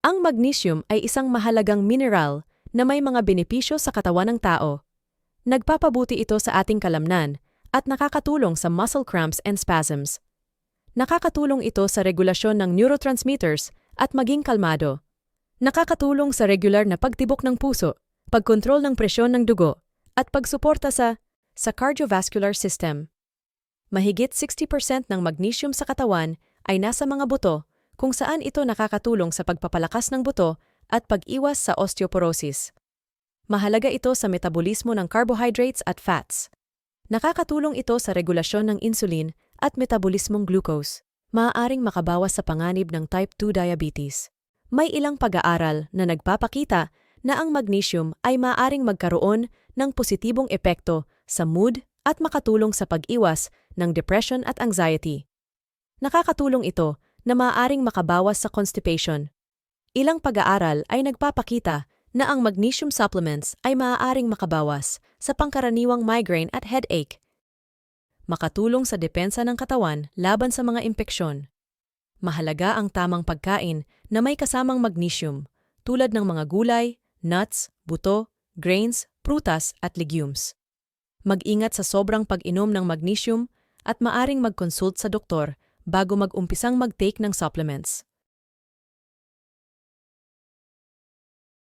Ang magnesium ay isang mahalagang mineral na may mga benepisyo sa katawan ng tao. Nagpapabuti ito sa ating kalamnan at nakakatulong sa muscle cramps and spasms. Nakakatulong ito sa regulasyon ng neurotransmitters at maging kalmado. Nakakatulong sa regular na pagtibok ng puso, pagkontrol ng presyon ng dugo, at pagsuporta sa cardiovascular system. Mahigit 60% ng magnesium sa katawan ay nasa mga buto, kung saan ito nakakatulong sa pagpapalakas ng buto at pag-iwas sa osteoporosis. Mahalaga ito sa metabolismo ng carbohydrates at fats. Nakakatulong ito sa regulasyon ng insulin at metabolismong glucose. Maaaring makabawas sa panganib ng type 2 diabetes. May ilang pag-aaral na nagpapakita na ang magnesium ay maaaring magkaroon ng positibong epekto sa mood at makatulong sa pag-iwas ng depression at anxiety. Nakakatulong ito na maaaring makabawas sa constipation. Ilang pag-aaral ay nagpapakita na ang magnesium supplements ay maaaring makabawas sa pangkaraniwang migraine at headache. Makatulong sa depensa ng katawan laban sa mga impeksyon. Mahalaga ang tamang pagkain na may kasamang magnesium, tulad ng mga gulay, nuts, buto, grains, prutas at legumes. Mag-ingat sa sobrang pag-inom ng magnesium at maaring mag-consult sa doktor bago mag-umpisang mag-take ng supplements.